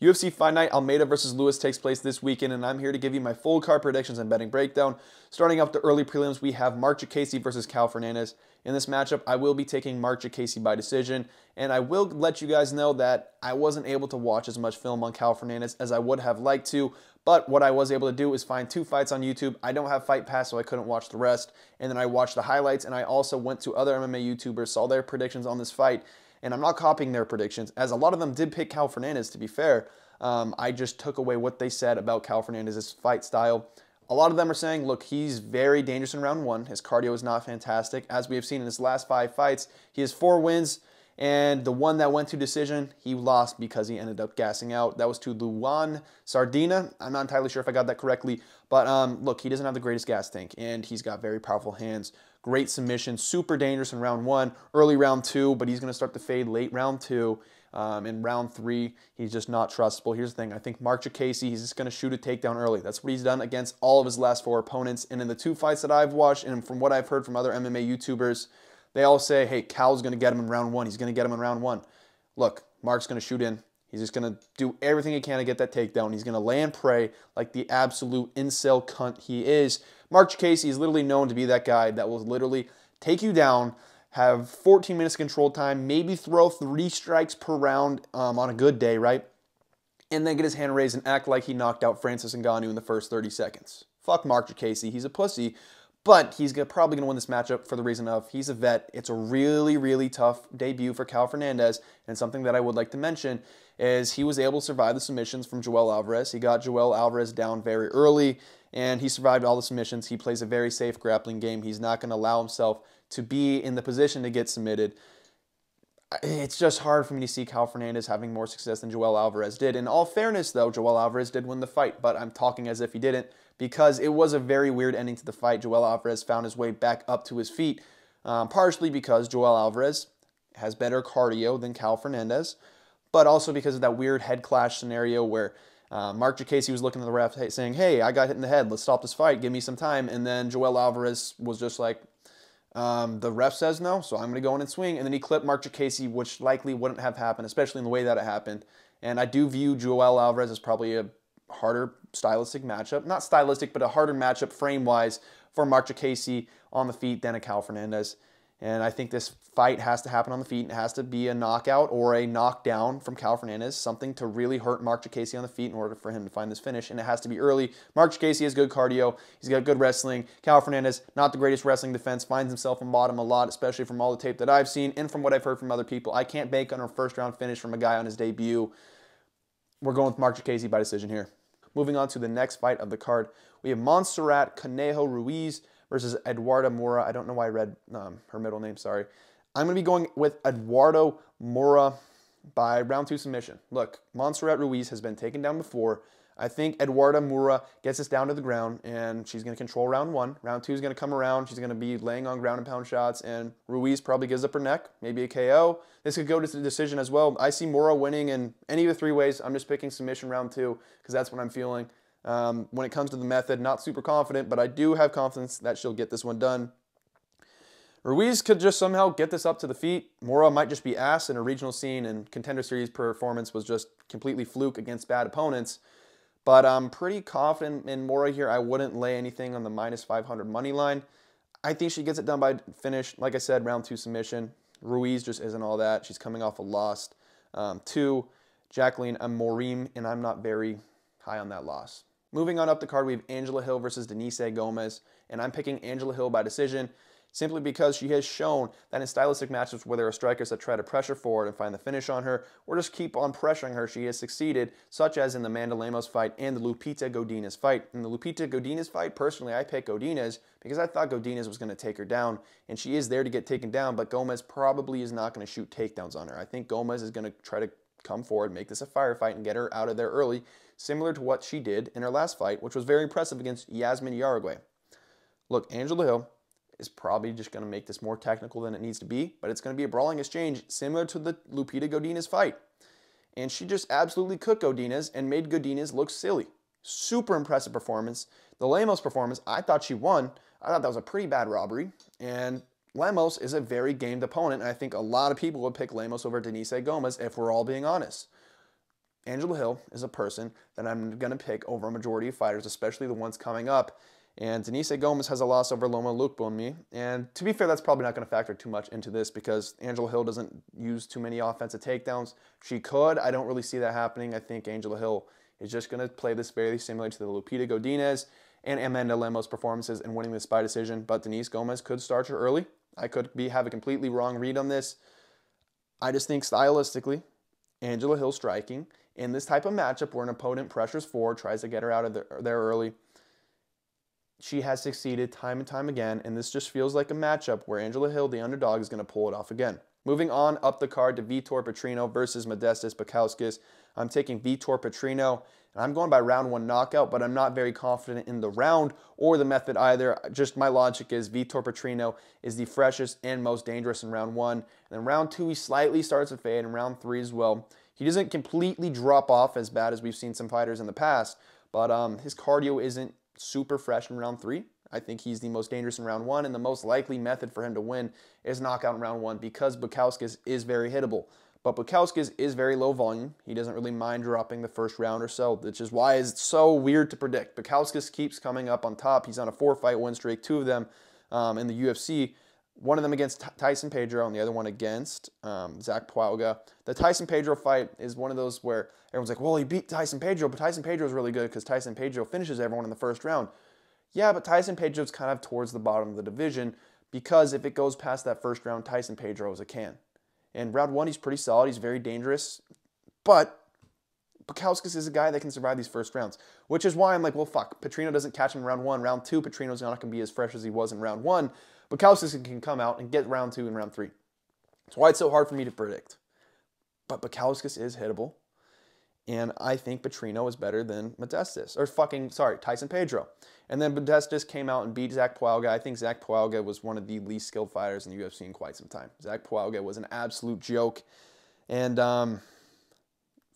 UFC Fight Night Almeida versus Lewis takes place this weekend, and I'm here to give you my full card predictions and betting breakdown. Starting off the early prelims, we have Marc Diakiese versus Fernandes. In this matchup, I will be taking Marc Diakiese by decision, and I will let you guys know that I wasn't able to watch as much film on Fernandes as I would have liked to, but what I was able to do is find 2 fights on YouTube. I don't have Fight Pass, so I couldn't watch the rest, and then I watched the highlights, and I also went to other MMA YouTubers, saw their predictions on this fight, and I'm not copying their predictions, as a lot of them did pick Fernandes, to be fair. I just took away what they said about Fernandes' fight style. A lot of them are saying, look, he's very dangerous in round 1. His cardio is not fantastic. As we have seen in his last 5 fights, he has 4 wins, and the one that went to decision, he lost because he ended up gassing out. That was to Luan Sardina. I'm not entirely sure if I got that correctly, but look, he doesn't have the greatest gas tank, and he's got very powerful hands. Great submission, super dangerous in round 1, early round 2, but he's going to start to fade late round 2. In round 3, he's just not trustable. Here's the thing. I think Marc Diakiese, he's just going to shoot a takedown early. That's what he's done against all of his last 4 opponents. And in the 2 fights that I've watched, and from what I've heard from other MMA YouTubers, they all say, hey, Cal's going to get him in round 1. He's going to get him in round 1. Look, Marc's going to shoot in. He's just going to do everything he can to get that takedown. He's going to lay and pray like the absolute incel cunt he is. Marc Diakiese is literally known to be that guy that will literally take you down, have 14 minutes of control time, maybe throw 3 strikes per round on a good day, right? And then get his hand raised and act like he knocked out Francis Ngannou in the first 30 seconds. Fuck Marc Diakiese. He's a pussy. But he's probably going to win this matchup for the reason of he's a vet. It's a really, really tough debut for Fernandes. And something that I would like to mention is he was able to survive the submissions from Joel Alvarez. He got Joel Alvarez down very early, and he survived all the submissions. He plays a very safe grappling game. He's not going to allow himself to be in the position to get submitted. It's just hard for me to see Fernandes having more success than Joel Alvarez did. In all fairness, though, Joel Alvarez did win the fight, but I'm talking as if he didn't because it was a very weird ending to the fight. Joel Alvarez found his way back up to his feet, partially because Joel Alvarez has better cardio than Fernandes, but also because of that weird head clash scenario where Marc Diakiese was looking at the ref saying, hey, I got hit in the head. Let's stop this fight. Give me some time. And then Joel Alvarez was just like, the ref says no, so I'm going to go in and swing. And then he clipped Marc Diakiese, which likely wouldn't have happened, especially in the way that it happened. And I do view Joel Alvarez as probably a harder stylistic matchup. Not stylistic, but a harder matchup frame-wise for Marc Diakiese on the feet than a Fernandes. And I think this fight has to happen on the feet. It has to be a knockout or a knockdown from Fernandes, something to really hurt Marc Diakiese on the feet in order for him to find this finish. And it has to be early. Marc Diakiese has good cardio. He's got good wrestling. Fernandes, not the greatest wrestling defense, finds himself in bottom a lot, especially from all the tape that I've seen and from what I've heard from other people. I can't bank on a first-round finish from a guy on his debut. We're going with Marc Diakiese by decision here. Moving on to the next fight of the card, we have Montserrat Conejo Ruiz versus Eduarda Moura. I don't know why I read her middle name, sorry. I'm going to be going with Eduardo Moura by round 2 submission. Look, Montserrat Ruiz has been taken down before. I think Eduarda Moura gets us down to the ground, and she's going to control round 1. Round 2 is going to come around. She's going to be laying on ground and pound shots, and Ruiz probably gives up her neck, maybe a KO. This could go to the decision as well. I see Moura winning in any of the 3 ways. I'm just picking submission round 2 because that's what I'm feeling. When it comes to the method, not super confident, but I do have confidence that she'll get this one done. Ruiz could just somehow get this up to the feet. Moura might just be ass in a regional scene, and Contender Series performance was just completely fluke against bad opponents. But I'm pretty confident in Moura here. I wouldn't lay anything on the minus 500 money line. I think she gets it done by finish. Like I said, round 2 submission. Ruiz just isn't all that. She's coming off a loss to Jacqueline Amorim, and I'm not very high on that loss. Moving on up the card, we have Angela Hill versus Denise Gomes, and I'm picking Angela Hill by decision simply because she has shown that in stylistic matchups where there are strikers that try to pressure forward and find the finish on her, or just keep on pressuring her, she has succeeded, such as in the Amanda Lemos fight and the Lupita Godinez fight. In the Lupita Godinez fight, personally, I picked Godinez because I thought Godinez was going to take her down, and she is there to get taken down, but Gomes probably is not going to shoot takedowns on her. I think Gomes is going to try to come forward, make this a firefight, and get her out of there early, similar to what she did in her last fight, which was very impressive against Yasmin Yaragüe. Look, Angela Hill is probably just going to make this more technical than it needs to be, but it's going to be a brawling exchange similar to the Lupita Godinez fight. And she just absolutely cooked Godinez and made Godinez look silly. Super impressive performance. The Lemos performance, I thought she won. I thought that was a pretty bad robbery. And Lemos is a very gamed opponent, and I think a lot of people would pick Lemos over Denise Gomes if we're all being honest. Angela Hill is a person that I'm going to pick over a majority of fighters, especially the ones coming up. And Denise Gomes has a loss over Loma Lookboonmee. And to be fair, that's probably not going to factor too much into this because Angela Hill doesn't use too many offensive takedowns. She could. I don't really see that happening. I think Angela Hill is just going to play this very similar to the Lupita Godinez and Amanda Lemos performances in winning this by decision. But Denise Gomes could start her early. I could have a completely wrong read on this. I just think stylistically, Angela Hill striking in this type of matchup where an opponent pressures forward, tries to get her out of there early, she has succeeded time and time again, and this just feels like a matchup where Angela Hill, the underdog, is going to pull it off again. Moving on up the card to Vitor Petrino versus Modestas Bukauskas. I'm taking Vitor Petrino, and I'm going by round 1 knockout, but I'm not very confident in the round or the method either. Just my logic is Vitor Petrino is the freshest and most dangerous in round 1. And then round 2, he slightly starts to fade, and round 3 as well. He doesn't completely drop off as bad as we've seen some fighters in the past, but his cardio isn't super fresh in round 3. I think he's the most dangerous in round 1, and the most likely method for him to win is knockout in round 1 because Bukauskas is very hittable. But Bukauskas is very low volume. He doesn't really mind dropping the first round or so, which is why it's so weird to predict. Bukauskas keeps coming up on top. He's on a 4-fight win streak, 2 of them in the UFC. One of them against Tyson Pedro and the other one against Zach Pauga. The Tyson Pedro fight is one of those where everyone's like, well, he beat Tyson Pedro, but Tyson Pedro is really good because Tyson Pedro finishes everyone in the first round. Yeah, but Tyson Pedro's kind of towards the bottom of the division because if it goes past that first round, Tyson Pedro is a can. And round 1, he's pretty solid. He's very dangerous. But Bukauskas is a guy that can survive these first rounds, which is why I'm like, well, fuck. Petrino doesn't catch him in round 1. Round 2, Petrino's not going to be as fresh as he was in round 1. Bukauskas can come out and get round 2 and round 3. That's why it's so hard for me to predict. But Bukauskas is hittable. And I think Petrino is better than Modestas. Tyson Pedro. And then Modestas came out and beat Zach Pauga. I think Zach Pauga was one of the least skilled fighters in the UFC in quite some time. Zach Pauga was an absolute joke. And,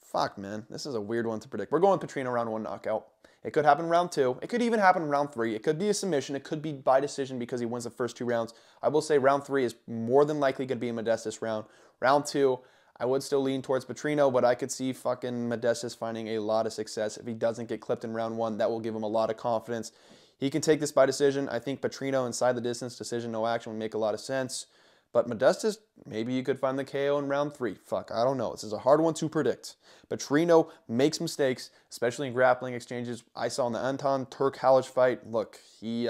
fuck, man. This is a weird one to predict. We're going Petrino round 1 knockout. It could happen round 2. It could even happen in round 3. It could be a submission. It could be by decision because he wins the first 2 rounds. I will say round 3 is more than likely going to be a Modestas round. Round 2, I would still lean towards Petrino, but I could see fucking Modestas finding a lot of success. If he doesn't get clipped in round 1, that will give him a lot of confidence. He can take this by decision. I think Petrino inside the distance, decision, no action would make a lot of sense. But Modestas, maybe you could find the KO in round 3. Fuck, I don't know. This is a hard one to predict. Petrino makes mistakes, especially in grappling exchanges. I saw in the Anton Turk-Halish fight, look, he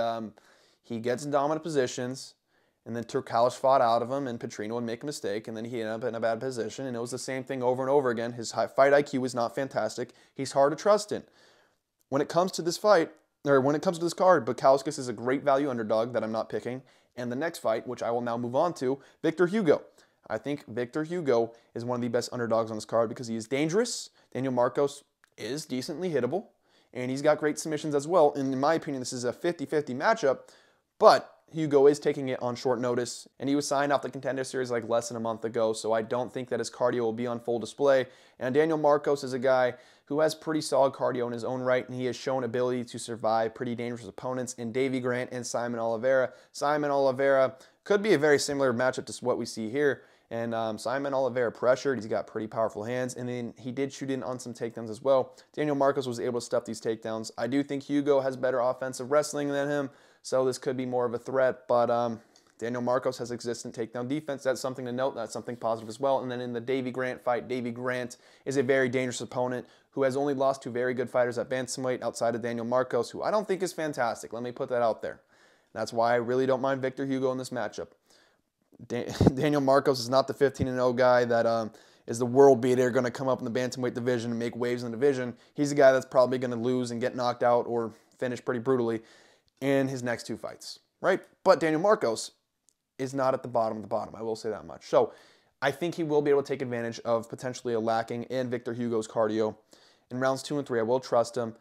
gets in dominant positions, and then Turk-Halish fought out of him, and Petrino would make a mistake, and then he ended up in a bad position, and it was the same thing over and over again. His fight IQ is not fantastic. He's hard to trust in. When it comes to this fight, or when it comes to this card, Bukauskas is a great value underdog that I'm not picking. And the next fight, which I will now move on to, Victor Hugo. I think Victor Hugo is one of the best underdogs on this card because he is dangerous. Daniel Marcos is decently hittable, and he's got great submissions as well. And in my opinion, this is a 50-50 matchup, but Hugo is taking it on short notice, and he was signed off the Contender Series like less than a month ago, so I don't think that his cardio will be on full display. And Daniel Marcos is a guy who has pretty solid cardio in his own right, and he has shown ability to survive pretty dangerous opponents in Davy Grant and Simon Oliveira. Simon Oliveira could be a very similar matchup to what we see here. And Simon Oliveira pressured. He's got pretty powerful hands. And then he did shoot in on some takedowns as well. Daniel Marcos was able to stuff these takedowns. I do think Hugo has better offensive wrestling than him, so this could be more of a threat. But Daniel Marcos has existent takedown defense. That's something to note. That's something positive as well. And then in the Davy Grant fight, Davy Grant is a very dangerous opponent who has only lost to very good fighters at bantamweight outside of Daniel Marcos, who I don't think is fantastic. Let me put that out there. That's why I really don't mind Victor Hugo in this matchup. Daniel Marcos is not the 15-0 guy that is the world beater, going to come up in the bantamweight division and make waves in the division. He's a guy that's probably going to lose and get knocked out or finish pretty brutally in his next 2 fights, right? But Daniel Marcos is not at the bottom of the bottom. I will say that much. So I think he will be able to take advantage of potentially a lacking in Victor Hugo's cardio. In rounds 2 and 3, I will trust him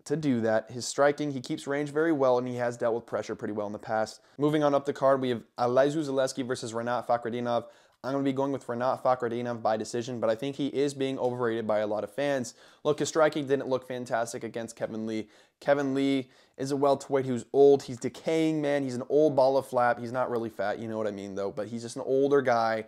to do that. His striking, he keeps range very well, and he has dealt with pressure pretty well in the past. Moving on up the card, we have Elizeu Zaleski versus Rinat Fakhretdinov. I'm going to be going with Rinat Fakhretdinov by decision, but I think he is being overrated by a lot of fans. Look, his striking didn't look fantastic against Kevin Lee. Kevin Lee is a welterweight who's old. He's decaying, man. He's an old ball of flap. He's not really fat, you know what I mean, though, but he's just an older guy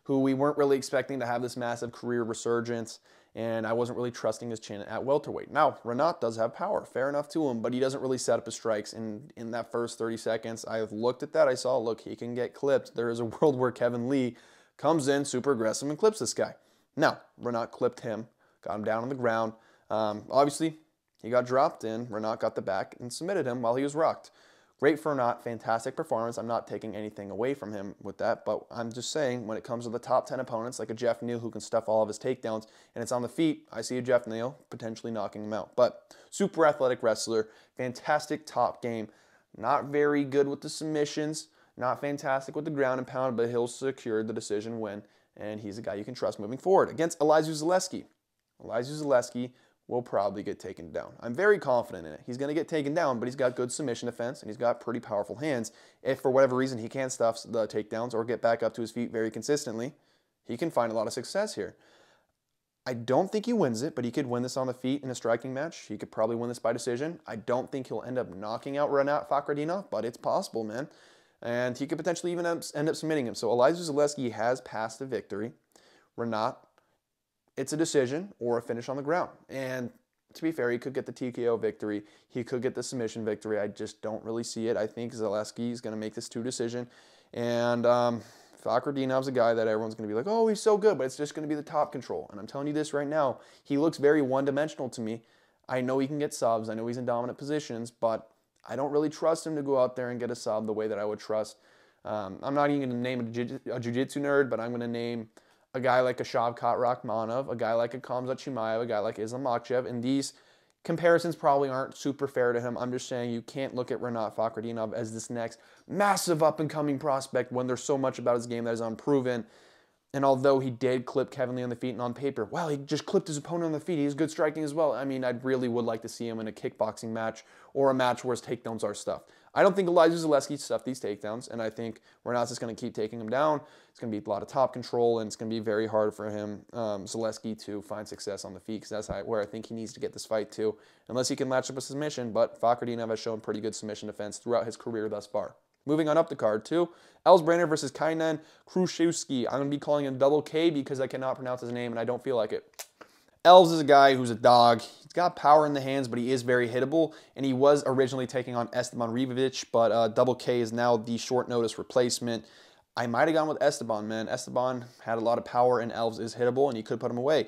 who we weren't really expecting to have this massive career resurgence. and I wasn't really trusting his chin at welterweight. Now, Rinat does have power, fair enough to him, but he doesn't really set up his strikes. And in that first 30 seconds, I looked at that, I saw, look, he can get clipped. There is a world where Kevin Lee comes in super aggressive and clips this guy. Now, Rinat clipped him, got him down on the ground. Obviously, he got dropped in. Rinat got the back and submitted him while he was rocked. Great for Rinat, fantastic performance. I'm not taking anything away from him with that, but I'm just saying when it comes to the top 10 opponents, like a Jeff Neal who can stuff all of his takedowns, and it's on the feet, I see a Jeff Neal potentially knocking him out. But super athletic wrestler, fantastic top game, not very good with the submissions, not fantastic with the ground and pound, but he'll secure the decision win, and he's a guy you can trust moving forward. Against Elizeu Zaleski. Elizeu Zaleski will probably get taken down. I'm very confident in it. He's going to get taken down, but he's got good submission defense, and he's got pretty powerful hands. If for whatever reason he can't stuff the takedowns or get back up to his feet very consistently, he can find a lot of success here. I don't think he wins it, but he could win this on the feet in a striking match. He could probably win this by decision. I don't think he'll end up knocking out Rinat Fakhretdinov, but it's possible, man. And he could potentially even end up submitting him. So Elizeu Zaleski has passed to victory. Rinat, it's a decision or a finish on the ground. And to be fair, he could get the TKO victory. He could get the submission victory. I just don't really see it. I think Zaleski is going to make this 2 decision. And Fakhretdinov's a guy that everyone's going to be like, oh, he's so good, but it's just going to be the top control. And I'm telling you this right now, he looks very one-dimensional to me. I know he can get subs. I know he's in dominant positions, but I don't really trust him to go out there and get a sub the way that I would trust. I'm not even going to name a jiu-jitsu nerd, but I'm going to name a guy like a Shavkat Rakhmonov, a guy like a Khamzat Chimaev, a guy like Islam Makhachev, and these comparisons probably aren't super fair to him. I'm just saying you can't look at Rinat Fakhretdinov as this next massive up-and-coming prospect when there's so much about his game that is unproven. And although he did clip Kevin Lee on the feet and on paper, wow, he just clipped his opponent on the feet. He's good striking as well. I mean, I really would like to see him in a kickboxing match or a match where his takedowns are stuffed. I don't think Elizeu Zaleski stuffed these takedowns, and I think Rinat's just going to keep taking him down. It's going to be a lot of top control, and it's going to be very hard for him, Zaleski, to find success on the feet, because that's where I think he needs to get this fight to, unless he can latch up a submission. But Fakhretdinov has shown pretty good submission defense throughout his career thus far. Moving on up the card, too, Elves Brener versus Kaynan Kruschewsky. I'm going to be calling him Double K because I cannot pronounce his name, and I don't feel like it. Elves is a guy who's a dog. He's got power in the hands, but he is very hittable, and he was originally taking on Esteban Ribovic, but Double K is now the short notice replacement. I might have gone with Esteban, man. Esteban had a lot of power, and Elves is hittable, and he could put him away.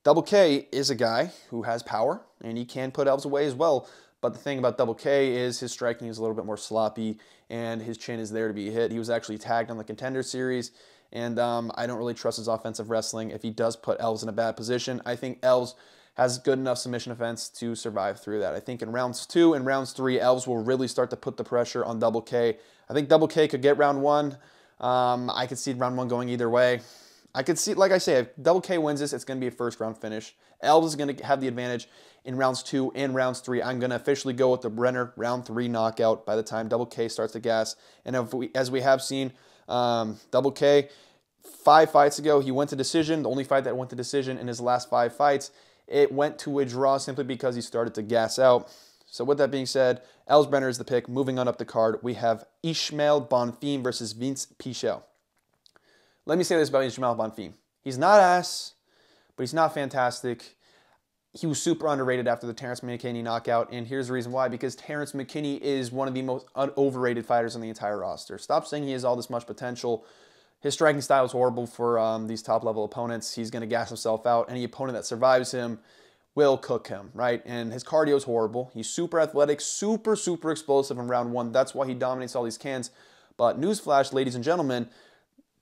Double K is a guy who has power, and he can put Elves away as well. But the thing about Double K is his striking is a little bit more sloppy, and his chin is there to be hit. He was actually tagged on the Contender Series, and I don't really trust his offensive wrestling if he does put Elves in a bad position. I think Elves has good enough submission defense to survive through that. I think in rounds 2 and rounds 3, Elves will really start to put the pressure on Double K. I think Double K could get round 1. I could see round 1 going either way. I could see, like I say, if Double K wins this, it's going to be a first-round finish. Elves is going to have the advantage in rounds 2 and rounds 3. I'm going to officially go with the Brener round 3 knockout by the time Double K starts to gas. And as we have seen, Double K, 5 fights ago, he went to decision. The only fight that went to decision in his last 5 fights, it went to a draw simply because he started to gas out. So with that being said, Elves Brener is the pick. Moving on up the card, we have Ismael Bonfim versus Vinc Pichel. Let me say this about Ismael Bonfim. He's not ass, but he's not fantastic. He was super underrated after the Terrence McKinney knockout, and here's the reason why. Because Terrence McKinney is one of the most overrated fighters on the entire roster. Stop saying he has all this much potential. His striking style is horrible for these top-level opponents. He's going to gas himself out. Any opponent that survives him will cook him, right? And his cardio is horrible. He's super athletic, super explosive in round 1. That's why he dominates all these cans. But newsflash, ladies and gentlemen,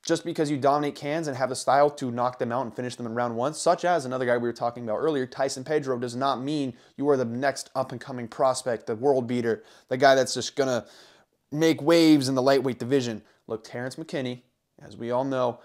just because you dominate cans and have the style to knock them out and finish them in round 1, such as another guy we were talking about earlier, Tyson Pedro, does not mean you are the next up-and-coming prospect, the world beater, the guy that's just going to make waves in the lightweight division. Look, Terrence McKinney, as we all know,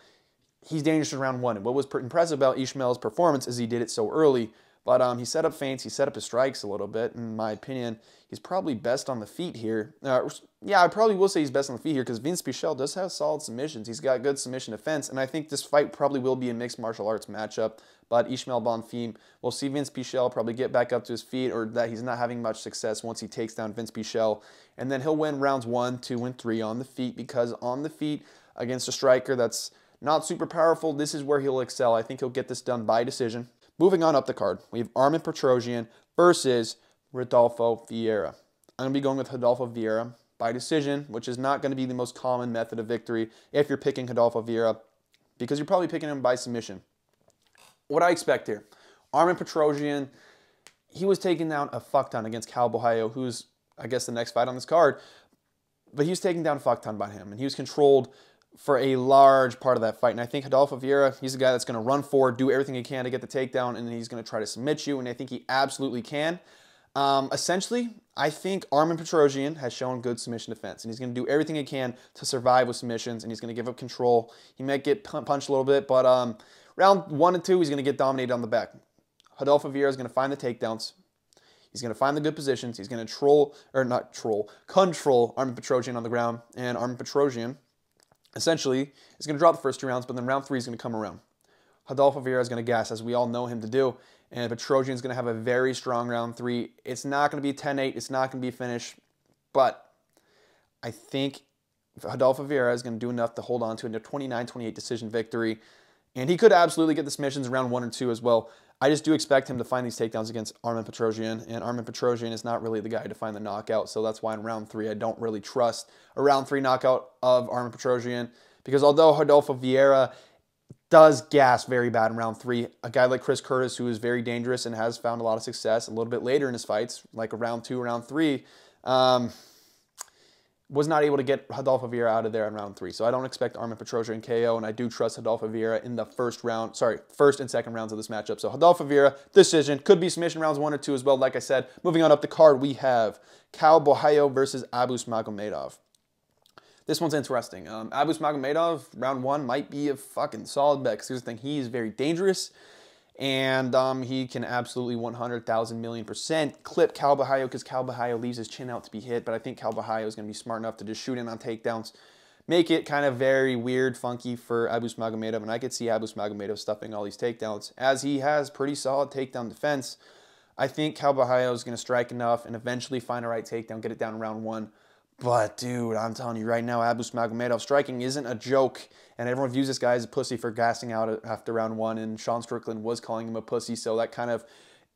he's dangerous in round 1. And what was impressive about Ismael's performance is he did it so early. But he set up feints, he set up his strikes a little bit, in my opinion. He's probably best on the feet here. Yeah, I probably will say he's best on the feet here because Vinc Pichel does have solid submissions. He's got good submission defense, and I think this fight probably will be a mixed martial arts matchup. But Ismael Bonfim, we'll see Vinc Pichel probably get back up to his feet, or that he's not having much success once he takes down Vinc Pichel. And then he'll win rounds 1, 2, and 3 on the feet, because on the feet against a striker that's not super powerful, this is where he'll excel. I think he'll get this done by decision. Moving on up the card, we have Armen Petrosian versus Rodolfo Vieira. I'm going to be going with Rodolfo Vieira by decision, which is not going to be the most common method of victory if you're picking Rodolfo Vieira, because you're probably picking him by submission. What I expect here, Armen Petrosian, he was taking down a fuck ton against Kauê, who's, I guess, the next fight on this card, but he was taking down a fuck ton by him, and he was controlled for a large part of that fight. And I think Rodolfo Vieira, he's a guy that's going to run forward, do everything he can to get the takedown, and then he's going to try to submit you, and I think he absolutely can. Essentially, I think Armen Petrosian has shown good submission defense, and he's going to do everything he can to survive with submissions, and he's going to give up control. He might get punched a little bit, but round 1 and 2, he's going to get dominated on the back. Rodolfo Vieira is going to find the takedowns. He's going to find the good positions. He's going to control Armen Petrosian on the ground, and Armen Petrosian essentially is going to drop the first 2 rounds, but then round 3 is going to come around. Rodolfo Vieira is going to gas, as we all know him to do, and Petrosian is going to have a very strong round 3. It's not going to be 10-8. It's not going to be a finish, but I think Rodolfo Vieira is going to do enough to hold on to a 29-28 decision victory, and he could absolutely get the submissions in round 1 or 2 as well. I just do expect him to find these takedowns against Armen Petrosian, and Armen Petrosian is not really the guy to find the knockout, so that's why in round 3 I don't really trust a round 3 knockout of Armen Petrosian, because although Rodolfo Vieira does gas very bad in round 3, a guy like Chris Curtis, who is very dangerous and has found a lot of success a little bit later in his fights, like round 2, round 3, was not able to get Rodolfo Vieira out of there in round 3. So I don't expect Armen Petrosian KO, and I do trust Rodolfo Vieira in the first and second rounds of this matchup. So Rodolfo Vieira, decision. Could be submission rounds 1 or 2 as well, like I said. Moving on up the card, we have Kauê versus Abus Magomedov. This one's interesting. Abus Magomedov, round 1, might be a fucking solid bet, because here's the thing, he is very dangerous, and he can absolutely 100,000,000,000% clip Kauê, because Kauê leaves his chin out to be hit, but I think Kauê is going to be smart enough to just shoot in on takedowns, make it kind of very weird, funky for Abus Magomedov, and I could see Abus Magomedov stuffing all these takedowns, as he has pretty solid takedown defense. I think Kauê is going to strike enough and eventually find a right takedown, get it down in round 1. But, dude, I'm telling you right now, Abus Magomedov striking isn't a joke, and everyone views this guy as a pussy for gassing out after round 1, and Sean Strickland was calling him a pussy, so that kind of,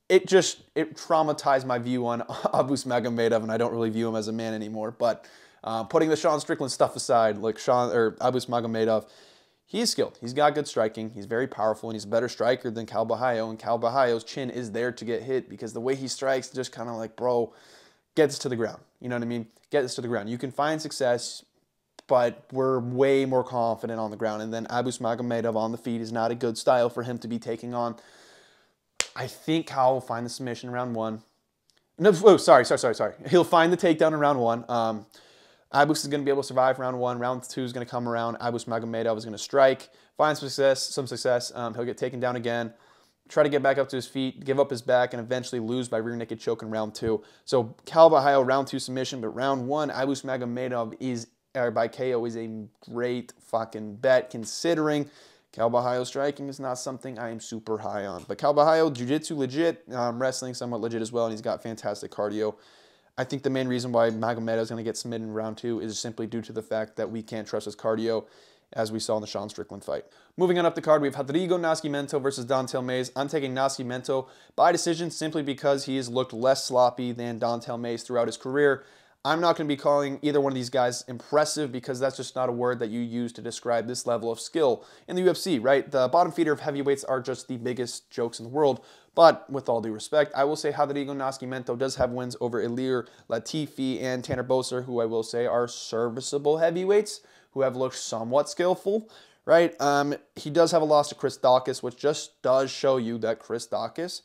it traumatized my view on Abus Magomedov, and I don't really view him as a man anymore. But putting the Sean Strickland stuff aside, like Abus Magomedov, he is skilled. He's got good striking. He's very powerful, and he's a better striker than Kauê, and Kauê's chin is there to get hit, because the way he strikes, just kind of like, bro, get this to the ground. You know what I mean? Get this to the ground. You can find success, but we're way more confident on the ground. And then Abus Magomedov on the feet is not a good style for him to be taking on. I think Kyle will find the submission in round 1. No, oh, sorry. He'll find the takedown in round 1. Abus is going to be able to survive round 1. Round 2 is going to come around. Abus Magomedov is going to strike, find some success. He'll get taken down again, try to get back up to his feet, give up his back, and eventually lose by rear naked choke in round 2. So Kauê, round 2 submission, but round 1, Abus Magomedov by KO is a great fucking bet, considering Kauê striking is not something I am super high on. But Kauê, jiu-jitsu legit, wrestling somewhat legit as well, and he's got fantastic cardio. I think the main reason why Magomedov is going to get submitted in round 2 is simply due to the fact that we can't trust his cardio, as we saw in the Sean Strickland fight. Moving on up the card, we have Rodrigo Nascimento versus Don'Tale Mayes. I'm taking Nascimento by decision simply because he has looked less sloppy than Don'Tale Mayes throughout his career. I'm not going to be calling either one of these guys impressive, because that's just not a word that you use to describe this level of skill in the UFC, right? The bottom feeder of heavyweights are just the biggest jokes in the world. But with all due respect, I will say Rodrigo Nascimento does have wins over Ilir Latifi and Tanner Boser, who I will say are serviceable heavyweights, who have looked somewhat skillful, right? He does have a loss to Chris Daukaus, which just does show you that Chris Daukaus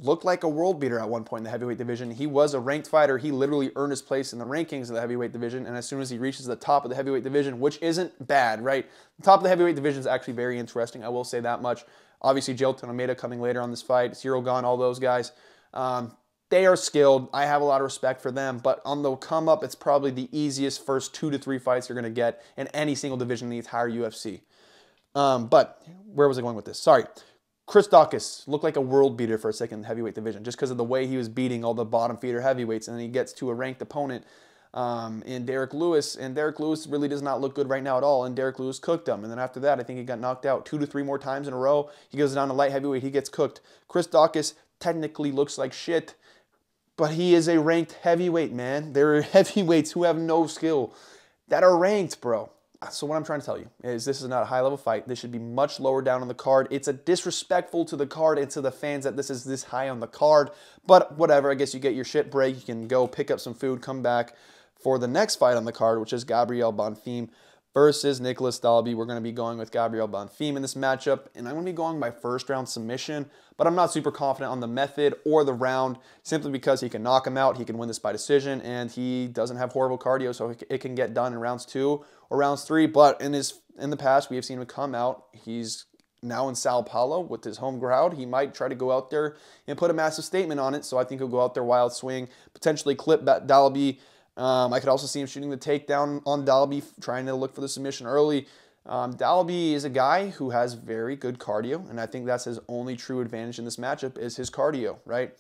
looked like a world beater at one point in the heavyweight division. He was a ranked fighter. He literally earned his place in the rankings of the heavyweight division, and as soon as he reaches the top of the heavyweight division, which isn't bad, right? The top of the heavyweight division is actually very interesting. I will say that much. Obviously, Jailton Almeida coming later on this fight, Cyril Gane, all those guys. They are skilled. I have a lot of respect for them, but on the come up, it's probably the easiest first 2 to 3 fights you're going to get in any single division in the entire UFC. But where was I going with this? Sorry. Chris Daukaus looked like a world beater for a second in the heavyweight division, just because of the way he was beating all the bottom feeder heavyweights, and then he gets to a ranked opponent. in Derek Lewis. And Derek Lewis really does not look good right now at all. And Derek Lewis cooked him. And then after that, I think he got knocked out 2 to 3 more times in a row. He goes down to light heavyweight. He gets cooked. Diakiese technically looks like shit, but he is a ranked heavyweight, man. There are heavyweights who have no skill that are ranked, bro. So what I'm trying to tell you is this is not a high-level fight. This should be much lower down on the card. It's a disrespectful to the card and to the fans that this is this high on the card. But whatever, I guess you get your shit break. You can go pick up some food, come back for the next fight on the card, which is Gabriel Bonfim versus Nicholas Dalby. We're going to be going with Gabriel Bonfim in this matchup, and I'm going to be going by first-round submission, but I'm not super confident on the method or the round, simply because he can knock him out, he can win this by decision, and he doesn't have horrible cardio, so it can get done in rounds 2 or rounds 3, but in the past, we have seen him come out. He's now in Sao Paulo with his home crowd. He might try to go out there and put a massive statement on it, so I think he'll go out there wild swing, potentially clip Dalby. I could also see him shooting the takedown on Dalby, trying to look for the submission early. Dalby is a guy who has very good cardio, and I think that's his only true advantage in this matchup is his cardio, right?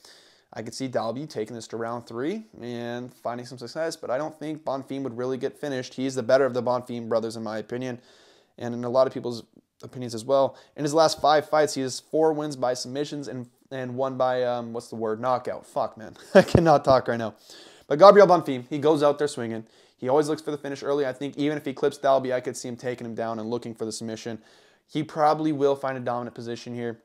I could see Dalby taking this to round 3 and finding some success, but I don't think Bonfim would really get finished. He's the better of the Bonfim brothers, in my opinion, and in a lot of people's opinions as well. In his last 5 fights, he has 4 wins by submissions and 1 by, knockout. Fuck, man. I cannot talk right now. But Gabriel Bonfim, he goes out there swinging. He always looks for the finish early. I think even if he clips Dalby, I could see him taking him down and looking for the submission. He probably will find a dominant position here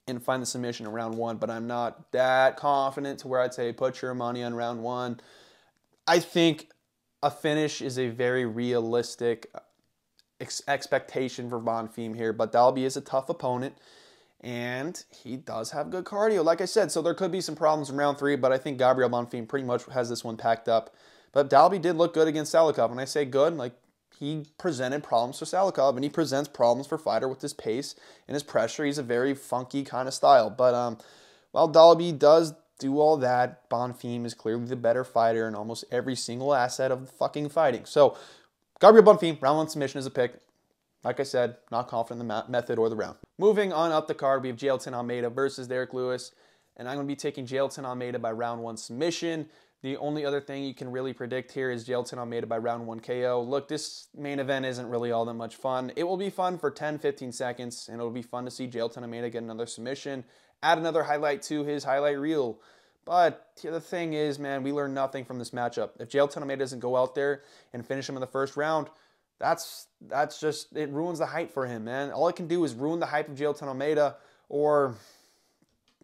and find the submission in round 1, but I'm not that confident to where I'd say put your money on round 1. I think a finish is a very realistic expectation for Bonfim here, but Dalby is a tough opponent. And he does have good cardio, like I said. So there could be some problems in round 3, but I think Gabriel Bonfim pretty much has this one packed up. But Dalby did look good against Salikov. When I say good, like he presented problems for Salikov, and he presents problems for fighter with his pace and his pressure. He's a very funky kind of style. But while Dalby does do all that, Bonfim is clearly the better fighter in almost every single asset of fucking fighting. So Gabriel Bonfim, round 1 submission is a pick. Like I said, not confident in the method or the round. Moving on up the card, we have Jailton Almeida versus Derek Lewis. And I'm going to be taking Jailton Almeida by round 1 submission. The only other thing you can really predict here is Jailton Almeida by round 1 KO. Look, this main event isn't really all that much fun. It will be fun for 10-15 seconds, and it'll be fun to see Jailton Almeida get another submission, add another highlight to his highlight reel. But the thing is, man, we learned nothing from this matchup. If Jailton Almeida doesn't go out there and finish him in the first round, that's just, it ruins the hype for him, man. All it can do is ruin the hype of Jailton Almeida, or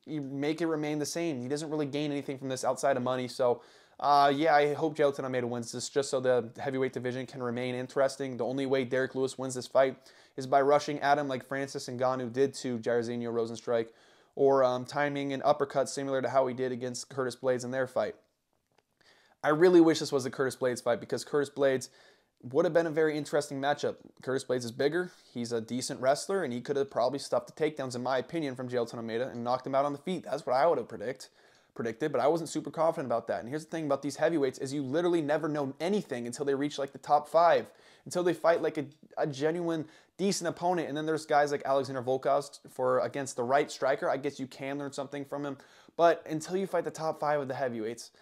you make it remain the same. He doesn't really gain anything from this outside of money. So, yeah, I hope Jailton Almeida wins this just so the heavyweight division can remain interesting. The only way Derek Lewis wins this fight is by rushing at him like Francis Ngannou did to Jairzinho Rozenstruik, or timing an uppercut similar to how he did against Curtis Blaydes in their fight. I really wish this was a Curtis Blaydes fight, because Curtis Blaydes would have been a very interesting matchup. Curtis Blaydes is bigger, he's a decent wrestler, and he could have probably stuffed the takedowns, in my opinion, from Jailton Almeida and knocked him out on the feet. That's what I would have predicted, but I wasn't super confident about that. And here's the thing about these heavyweights is you literally never know anything until they reach like the top 5, until they fight like a genuine, decent opponent. And then there's guys like Alexander Volkov against the right striker. I guess you can learn something from him, but until you fight the top 5 of the heavyweights,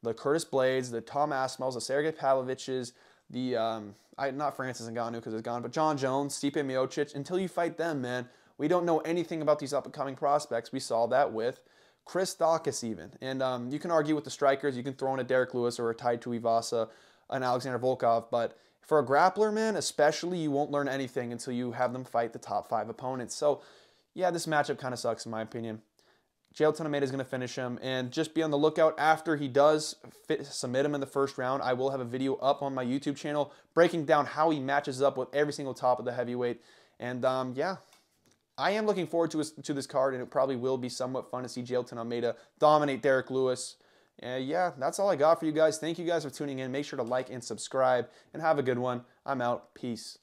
the Curtis Blaydes, the Tom Aspinalls, the Sergey Pavloviches, not Francis Ngannou because it's gone, but John Jones, Stipe Miocic, until you fight them, man, we don't know anything about these up-and-coming prospects. We saw that with Diakiese even. And you can argue with the strikers. You can throw in a Derek Lewis or a Tai Tuivasa, an Alexander Volkov, but for a grappler, man, especially, you won't learn anything until you have them fight the top 5 opponents. So, yeah, this matchup kind of sucks in my opinion. Jailton Almeida is going to finish him, and just be on the lookout after he does submit him in the first round. I will have a video up on my YouTube channel breaking down how he matches up with every single top of the heavyweight. And yeah, I am looking forward to this card, and it probably will be somewhat fun to see Jailton Almeida dominate Derek Lewis. Yeah, that's all I got for you guys. Thank you guys for tuning in. Make sure to like and subscribe, and have a good one. I'm out. Peace.